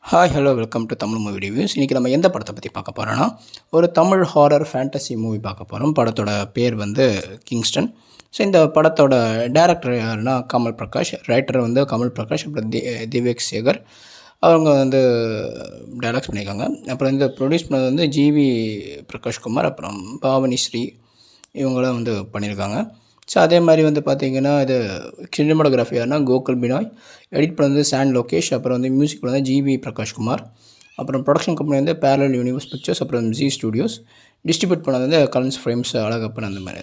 Hi hello welcome to Tamil movie reviews. இன்றைக்கி நம்ம எந்த படத்தை பற்றி பார்க்க போகிறோன்னா, ஒரு தமிழ் ஹாரர் ஃபேண்டசி மூவி பார்க்க போகிறோம். படத்தோட பேர் வந்து கிங்ஸ்டன். ஸோ இந்த படத்தோட டேரக்டர் யாருன்னா கமல் பிரகாஷ், ரைட்டர் வந்து கமல் பிரகாஷ், அப்புறம் திவேக் சேகர் அவங்க வந்து டைரக்ட் பண்ணியிருக்காங்க. அப்புறம் இந்த ப்ரொடியூஸ் பண்ணது வந்து ஜிவி பிரகாஷ்குமார், அப்புறம் பாவனி ஸ்ரீ இவங்களாம் வந்து பண்ணியிருக்காங்க. ஸோ அதே மாதிரி வந்து பார்த்திங்கன்னா இது சினிமாட்டோகிராஃபி யாருன்னா கோகுல் பினாய், எடிட் பண்ணது சாண்ட் லோகேஷ், அப்புறம் வந்து மியூசிக் பண்ணது ஜிவி பிரகாஷ்குமார், அப்புறம் ப்ரொடக்ஷன் கம்பெனி வந்து பேரலல் யூனிவர்ஸ் பிக்சர்ஸ், அப்புறம் ஜி ஸ்டுடியோஸ், டிஸ்ட்ரிபியூட் பண்ணது வந்து கலன்ஸ் ஃப்ரேம்ஸ், அழகப்பன் அந்த மாதிரி.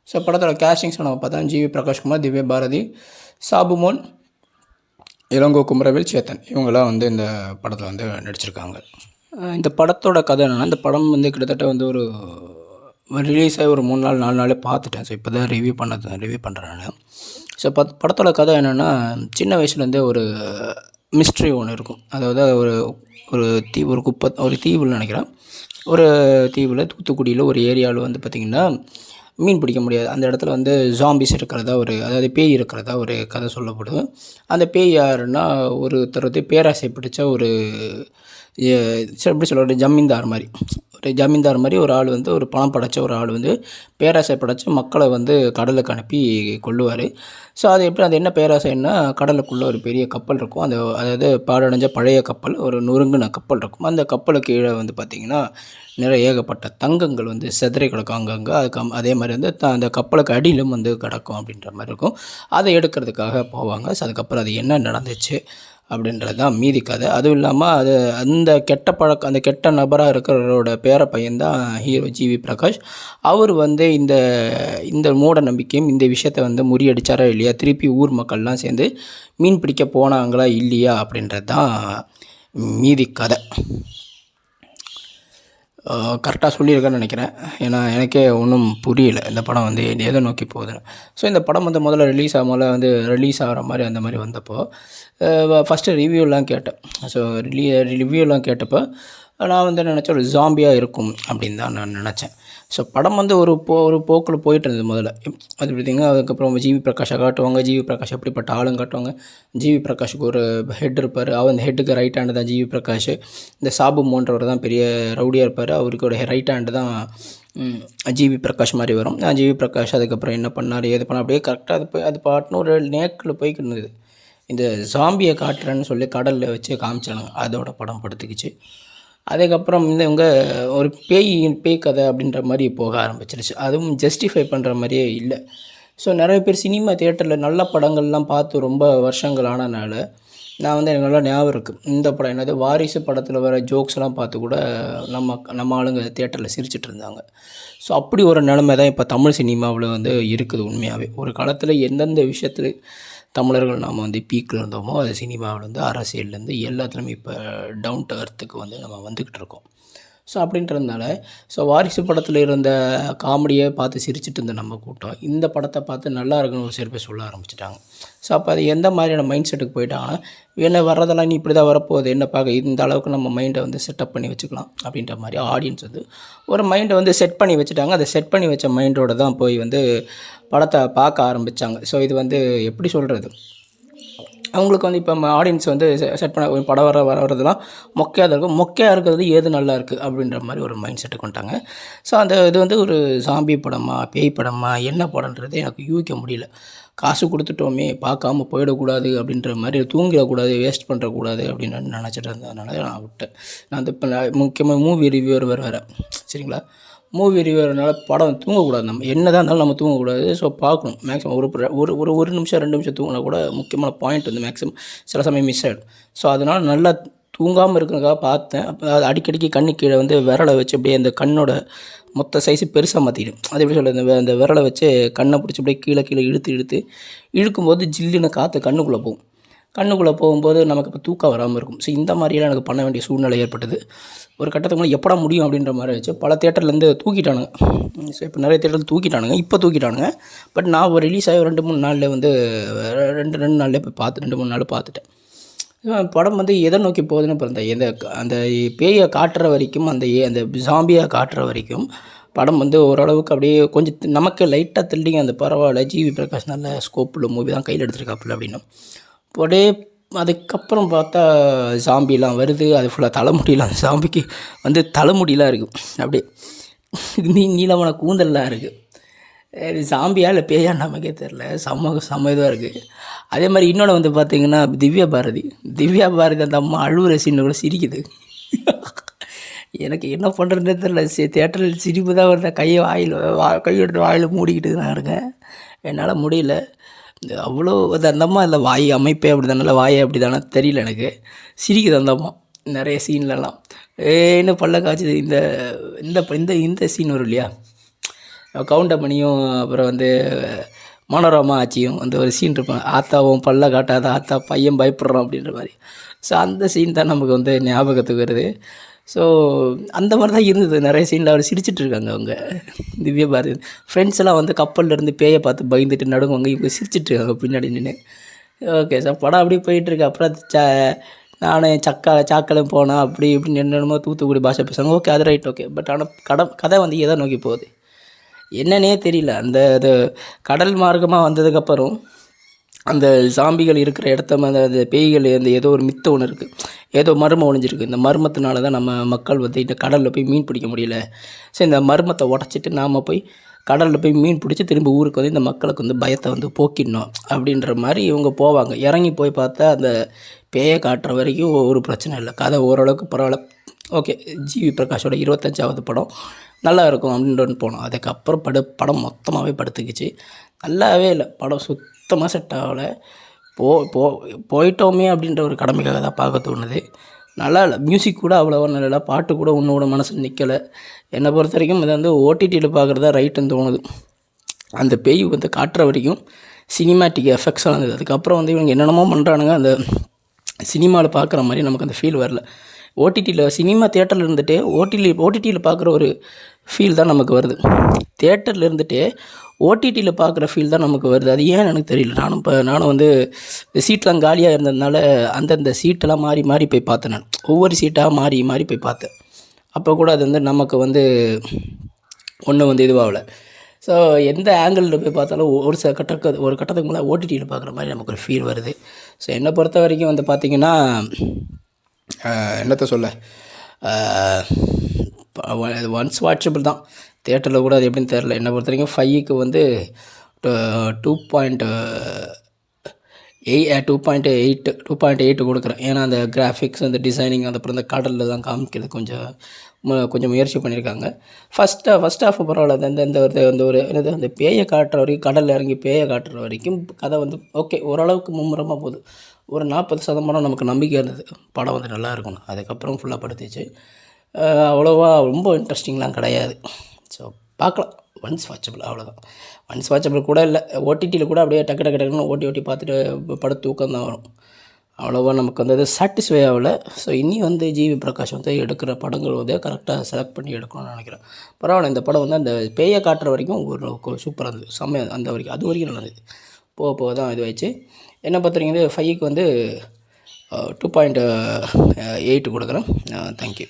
ஸோ படத்தோட கேஸ்டிங்ஸ் நம்ம பார்த்தா ஜிவி பிரகாஷ்குமார், திவ்யா பாரதி, சாபுமோன், இளங்கோ குமரவேல், சேத்தன் இவங்களாம் வந்து இந்த படத்தில் வந்து நடிச்சிருக்காங்க. இந்த படத்தோட கதை என்னென்னா, இந்த படம் வந்து கிட்டத்தட்ட வந்து ஒரு ரிலீஸ் ஆகி ஒரு 3 நாள் 4 நாளே பார்த்துட்டேன். ஸோ இப்போ தான் ரிவ்யூ பண்ணுறேன் நான். ஸோ படத்தோட கதை என்னென்னா, சின்ன வயசுலேருந்தே ஒரு மிஸ்ட்ரி ஒன்று இருக்கும். அதாவது ஒரு தீவில் நினைக்கிறேன், ஒரு தீவில் தூத்துக்குடியில் ஒரு ஏரியாவில் வந்து பார்த்திங்கன்னா மீன் பிடிக்க முடியாது. அந்த இடத்துல வந்து ஜாம்பிஸ் இருக்கிறதா அதாவது பேய் இருக்கிறதா ஒரு கதை சொல்லப்படுது. அந்த பேய் யாருன்னா ஒருத்தர் வந்து பேராசை பிடிச்ச ஒரு எப்படி சொல்ல, ஒரு ஜமீன்தார் மாதிரி ஒரு ஆள் வந்து, ஒரு பணம் படைச்ச ஒரு ஆள் வந்து பேராசை படைச்ச மக்களை வந்து கடலுக்கு அனுப்பி கொள்ளுவார். ஸோ அது என்ன பேராசைன்னா, கடலுக்குள்ளே ஒரு பெரிய கப்பல் இருக்கும். அதாவது பாழடைஞ்ச பழைய கப்பல், ஒரு நொறுங்கின கப்பல் இருக்கும். அந்த கப்பலுக்கு கீழே வந்து பார்த்திங்கன்னா நிறைய ஏகப்பட்ட தங்கங்கள் வந்து செதறி கிடக்கும் அங்கங்கே. அதே மாதிரி வந்து அந்த கப்பலுக்கு அடியிலும் வந்து கிடக்கும் அப்படின்ற மாதிரி இருக்கும். அதை எடுக்கிறதுக்காக போவாங்க. ஸோ அதுக்கப்புறம் அது என்ன நடந்துச்சு அப்படின்றது தான் மீதி கதை. அதுவும் இல்லாமல் அந்த கெட்ட நபராக இருக்கிறவரோட பேர பையன்தான் ஹீரோ ஜிவி பிரகாஷ். அவர் வந்து இந்த மூட நம்பிக்கையும் இந்த விஷயத்தை வந்து முறியடிச்சாரா இல்லையா, திருப்பி ஊர் மக்கள்லாம் சேர்ந்து மீன் பிடிக்க போனாங்களா இல்லையா அப்படின்றது தான் மீதி கதை. கரெக்டாக சொல்லியிருக்கேன்னு நினைக்கிறேன். ஏன்னா எனக்கே ஒன்றும் புரியல இந்த படம் வந்து எதை நோக்கி போகுதுன்னு. ஸோ இந்த படம் வந்து முதல்ல ரிலீஸ் ஆகிற மாதிரி அந்த மாதிரி வந்தப்போ ஃபஸ்ட்டு ரிவ்யூலாம் கேட்டேன். ஸோ ரிவ்யூலாம் கேட்டப்போ நான் வந்து நினச்சேன் ஒரு ஜாம்பியாக இருக்கும் அப்படின்னு தான் நான் நினச்சேன். ஸோ படம் வந்து ஒரு போக்கில் போயிட்டு இருந்தது முதல்ல. அது பார்த்திங்கன்னா அதுக்கப்புறம் ஜிவி பிரகாஷை காட்டுவாங்க. ஜிவி பிரகாஷ் எப்படிப்பட்ட ஆளும் காட்டுவாங்க. ஜிவி பிரகாஷுக்கு ஒரு ஹெட் இருப்பார். அந்த ஹெட்டுக்கு ரைட் ஹேண்டு தான் ஜிவி பிரகாஷ். இந்த சாபு மோன்றவர் தான் பெரிய ரவுடியாக இருப்பார். அவருக்கு ரைட் ஹேண்டு தான் ஜிவி பிரகாஷ் மாதிரி வரும். ஜிவி பிரகாஷ் அதுக்கப்புறம் என்ன பண்ணார், ஏது பண்ணார், அப்படியே கரெக்டாக அது பாட்டுன்னு ஒரு நேக்கில் போய்க்கிட்டு இருந்தது. இந்த ஜாம்பியை காட்டுறேன்னு சொல்லி கடலில் வச்சு காமிச்சானுங்க. அதோட படம் படுத்துக்கிச்சு. அதுக்கப்புறம் இவங்க ஒரு பேய் கதை அப்படின்ற மாதிரி போக ஆரம்பிச்சிருச்சு. அதுவும் ஜஸ்டிஃபை பண்ணுற மாதிரியே இல்லை. ஸோ நிறைய பேர் சினிமா தியேட்டரில் நல்ல படங்கள்லாம் பார்த்து ரொம்ப வருஷங்கள் ஆனதுனால நான் வந்து எனக்கு நல்லா ஞாபகம் இருக்குது. இந்த படம் என்னது வாரிசு படத்தில் வர ஜோக்ஸ்லாம் பார்த்து கூட நம்ம ஆளுங்க தியேட்டரில் சிரிச்சிட்டு இருந்தாங்க. ஸோ அப்படி ஒரு நிலைமை தான் இப்போ தமிழ் சினிமாவில் வந்து இருக்குது. உண்மையாகவே ஒரு காலத்தில் எந்தெந்த விஷயத்தில் தமிழர்கள் நாம் வந்து பீக்கில் இருந்தோமோ, அது சினிமாவிலேருந்து அரசியல்லேருந்து எல்லாத்துலேயுமே இப்போ டவுன் டு எர்த்துக்கு வந்து நம்ம வந்துக்கிட்டு இருக்கோம். ஸோ அப்படின்றதுனால வாரிசு படத்தில் இருந்த காமெடியை பார்த்து சிரிச்சிட்டு இருந்த நம்ம கூட்டம் இந்த படத்தை பார்த்து நல்லா இருக்குன்னு ஒரு சில பேர் சொல்ல ஆரம்பிச்சிட்டாங்க. ஸோ அப்போ அது எந்த மாதிரியான மைண்ட் செட்டுக்கு போயிட்டாங்கன்னா, என்ன வர்றதெல்லாம் நீ இப்படி தான் வரப்போகுது, என்ன பார்க்க இந்த அளவுக்கு நம்ம மைண்டை வந்து செட்டப் பண்ணி வச்சுக்கலாம் அப்படின்ற மாதிரி ஆடியன்ஸ் வந்து ஒரு மைண்டை வந்து செட் பண்ணி வச்சுட்டாங்க. அதை செட் பண்ணி வச்ச மைண்டோடு தான் போய் வந்து படத்தை பார்க்க ஆரம்பித்தாங்க. ஸோ இது வந்து எப்படி சொல்கிறது, அவங்களுக்கு வந்து இப்போ ஆடியன்ஸ் வந்து செட் பண்ண படம் வரதெல்லாம் மொக்கையாக தான் இருக்கும். மொக்கையாக இருக்கிறது ஏது நல்லா இருக்குது அப்படின்ற மாதிரி ஒரு மைண்ட் செட்டு கொண்டாங்க. ஸோ இது வந்து ஒரு ஜாம்பி படமா பேய் படமா என்ன படன்றது எனக்கு யூகிக்க முடியல. காசு கொடுத்துட்டோமே, பார்க்காம போயிடக்கூடாது அப்படின்ற மாதிரி, தூங்கிடக்கூடாது, வேஸ்ட் பண்ணுறக்கூடாது அப்படின்னு நினச்சிட்டு இருந்ததுனால நான் விட்டேன். நான் வந்து இப்போ முக்கியமாக மூவி ரிவ்யூவர் வேறு சரிங்களா. மூவி ரிவ்யூவர்னால படம் தூங்கக்கூடாது. நம்ம என்ன தான் இருந்தாலும் நம்ம தூங்கக்கூடாது. ஸோ பார்க்கணும். மேக்ஸிமம் ஒரு நிமிஷம் 2 நிமிஷம் தூங்கினா கூட முக்கியமான பாயிண்ட் வந்து மேக்ஸிமம் சில சமயம் மிஸ் ஆகிடும். ஸோ அதனால் நல்லா தூங்காமல் இருக்கிறதுக்காக பார்த்தேன். அப்போ அது அடிக்கடிக்கு கண்ணு கீழே வந்து விரலை வச்சு அப்படியே அந்த கண்ணோட மொத்த சைஸு பெருசாக மாற்றிடும். அது எப்படி சொல்கிறது, அந்த விரலை வச்சு கண்ணை பிடிச்சி அப்படியே கீழே இழுக்கும்போது ஜில்லுன்னு காற்று கண்ணுக்குள்ளே போகும்போது நமக்கு இப்போ தூக்கம் வராமல் இருக்கும். ஸோ இந்த மாதிரியெல்லாம் எனக்கு பண்ண வேண்டிய சூழ்நிலை ஏற்பட்டது. ஒரு கட்டத்துக்கு மேலே எப்படா முடியும் அப்படின்ற மாதிரி ஆச்சு. பல தேட்டர்லேருந்து தூக்கிட்டானுங்க. ஸோ இப்போ நிறைய தேட்டரில் தூக்கிட்டானுங்க. பட் நான் ஒரு ரிலீஸ் ஆகி 2-3 நாளில் வந்து ரெண்டு நாள்லேயே போய் 2-3 நாள் பார்த்துட்டேன். படம் வந்து எதை நோக்கி போகுதுன்னு இப்போ அந்த பேயை காட்டுற வரைக்கும், அந்த ஜாம்பியாக காட்டுற வரைக்கும் படம் வந்து ஓரளவுக்கு அப்படியே கொஞ்சம் நமக்கு லைட்டாக த்ரில்லிங், அந்த பரவாயில்ல ஜிவி பிரகாஷ் நல்ல ஸ்கோப்புள்ள மூவி தான் கையில் எடுத்துருக்காப்புல அப்படின்னா அப்படியே அதுக்கப்புறம் பார்த்தா ஜாம்பிலாம் வருது. அது ஃபுல்லாக தலைமுடியெலாம் ஜாம்பிக்கு வந்து தலைமுடியெலாம் இருக்குது. அப்படியே நீளமான கூந்தல்லாம் இருக்குது. இது ஜாம்பியா இல்லை பேயான்னு நமக்கே தெரில. செம்ம இதுவாக இருக்குது. அதே மாதிரி இன்னொன்று வந்து பார்த்திங்கன்னா திவ்யா பாரதி அந்த அம்மா அழுவுற சீனில் கூட சிரிக்குது. எனக்கு என்ன பண்ணுறதுனே தெரில. தேட்டரில் சிரிப்பு தான் வருது. கையெடுத்து வாயில் மூடிக்கிட்டு தான் இருக்கேன். என்னால் முடியல. அவ்வளோ அந்த அம்மா இல்லை வாய் அமைப்பே அப்படி தானே, வாயை அப்படி தானே தெரியல எனக்கு. சிரிக்குது அந்த அம்மா நிறைய சீன்லலாம். என்ன பல்ல காய்ச்சிது. இந்த இந்த இந்த இந்த சீன் வரும் இல்லையா, கவுண்டமணியும் அப்புறம் வந்து மனோரமா ஆச்சியும் அந்த ஒரு சீன் இருப்பாங்க. ஆத்தாவும் பல்ல காட்டாத ஆத்தா பையன் பயப்படுறான் அப்படின்ற மாதிரி. ஸோ அந்த சீன் தான் நமக்கு வந்து ஞாபகத்துக்கு வருது. ஸோ அந்த மாதிரி தான் இருந்தது. நிறைய சீனில் அவர் சிரிச்சிட்ருக்காங்க அவங்க திவ்யா பாரதி. ஃப்ரெண்ட்ஸ் எல்லாம் வந்து கப்பல்லேருந்து பேயை பார்த்து பயந்துட்டு நடுங்குவாங்க. இவங்க சிரிச்சிட்ருக்காங்க பின்னாடி நின்று. ஓகே சார், படம் அப்படியே போயிட்டுருக்கு. அப்புறம் நானும் சாக்கலும் போனேன் அப்படி இப்படின்னு என்னென்னமோ தூத்துக்குடி பாஷை பேசுவாங்க. ஓகே, அது ரைட், ஓகே. பட் ஆனால் கதை வந்து எதை நோக்கி போகுது என்னன்னே தெரியல. அது கடல் மார்க்கமாக வந்ததுக்கப்புறம் அந்த சாம்பிகள் இருக்கிற இடத்த அந்த பேய்கள் அந்த ஏதோ ஒரு மித்த ஒன்று இருக்குது, ஏதோ மர்மம் ஒழிஞ்சிருக்கு. இந்த மர்மத்தினால தான் நம்ம மக்கள் வந்து இந்த கடலில் போய் மீன் பிடிக்க முடியல. ஸோ இந்த மர்மத்தை உடச்சிட்டு நாம் போய் கடலில் போய் மீன் பிடிச்சி திரும்ப ஊருக்கு வந்து இந்த மக்களுக்கு வந்து பயத்தை வந்து போக்கிடணும் அப்படின்ற மாதிரி இவங்க போவாங்க. இறங்கி போய் பார்த்தா அந்த பேயை காட்டுற வரைக்கும் ஒரு பிரச்சனை இல்லை. கதை ஓரளவுக்கு பரவாயில்ல. ஓகே, ஜிவி பிரகாஷோட 25வது படம் நல்லா இருக்கும் அப்படின்ட்டு போனோம். அதுக்கப்புறம் படம் மொத்தமாகவே படுத்துக்கிச்சு. நல்லாவே இல்லை படம், சுத்தமாக செட் ஆகலை. போயிட்டோமே அப்படின்ற ஒரு கடமைக்காக தான் பார்க்க தோணுது. நல்லா இல்லை. மியூசிக் கூட அவ்வளோவா நல்லா இல்லை. பாட்டு கூட ஒன்றோட மனசில் நிற்கலை. என்னை பொறுத்த வரைக்கும் இதை வந்து ஓடிடியில் பார்க்குறதா ரைட்டுன்னு தோணுது. அந்த பேய் வந்து காட்டுற வரைக்கும் சினிமேட்டிக் எஃபெக்ட்ஸாக இருந்தது. அதுக்கப்புறம் வந்து இவங்க என்னென்னமோ பண்ணுறானுங்க. அந்த சினிமாவில் பார்க்குற மாதிரி நமக்கு அந்த ஃபீல் வரல. ஓடிடியில் சினிமா தியேட்டரில் இருந்துகிட்டே ஓடிடியில் பார்க்குற ஒரு ஃபீல் தான் நமக்கு வருது. தியேட்டரில் இருந்துகிட்டே ஓடிடியில் பார்க்குற ஃபீல் தான் நமக்கு வருது. அது ஏன்னு எனக்கு தெரியல. நானும் வந்து சீட்டெலாம் காலியாக இருந்ததுனால அந்தந்த சீட்டெல்லாம் மாறி மாறி போய் பார்த்தேன். நான் ஒவ்வொரு சீட்டாக மாறி மாறி போய் பார்த்தேன். அப்போ கூட அது வந்து நமக்கு வந்து ஒன்றும் வந்து இதுவாகலை. ஸோ எந்த ஆங்கிளில் போய் பார்த்தாலும் ஒரு கட்டத்துக்கு மேலே ஓடிடியில் பார்க்குற மாதிரி நமக்கு ஒரு ஃபீல் வருது. ஸோ என்னை பொறுத்த வரைக்கும் வந்து பார்த்திங்கன்னா என்னத்த சொல்ல, ஒன்ஸ் வாட்சபிள் தான். தியேட்டரில் கூட அது எப்படின்னு தெரில. என்னை பொறுத்த வரைக்கும் 5க்கு வந்து 2.8 கொடுக்குறேன். ஏன்னா அந்த கிராஃபிக்ஸ், அந்த டிசைனிங், அந்த அப்புறம் இந்த கடலில் தான் காமிக்கிறது கொஞ்சம் முயற்சி பண்ணியிருக்காங்க. ஃபஸ்ட் ஹாஃப் பரவாயில்ல. அந்த பேயை காட்டுற வரைக்கும், கடலில் இறங்கி பேயை காட்டுற வரைக்கும் கதை வந்து ஓகே, ஓரளவுக்கு மும்முரமாக போகுது. ஒரு 40% நமக்கு நம்பிக்கை இருந்தது படம் வந்து நல்லா இருக்கணும். அதுக்கப்புறம் ஃபுல்லாக படுத்துச்சு. அவ்வளோவா ரொம்ப இன்ட்ரெஸ்டிங்லாம் கிடையாது. ஸோ பார்க்கலாம், ஒன்ஸ் வாட்சபிள், அவ்வளோதான். ஒன்ஸ் வாட்சபிள் கூட இல்லை. ஓடிடியில் கூட அப்படியே டக்குன்னு ஓட்டி பார்த்துட்டு படுத்து தூக்கம் தான் வரும். அவ்வளோவா நமக்கு வந்து அது சாட்டிஸ்ஃபை ஆகலை. ஸோ இனி வந்து ஜிவி பிரகாஷ் வந்து எடுக்கிற படங்கள் வந்து கரெக்டாக செலக்ட் பண்ணி எடுக்கணும்னு நினைக்கிறேன். பரவாயில்ல, இந்த படம் வந்து அந்த பேயை காட்டுற வரைக்கும் ஒரு சூப்பராக இருந்தது, செம்மையாக. அது வரைக்கும் நல்லா இருந்தது. போக தான் இதுவாகிடுச்சு. என்ன பார்த்துருக்கீங்க, 5க்கு வந்து 2.8 கொடுக்குறேன். தேங்க்யூ.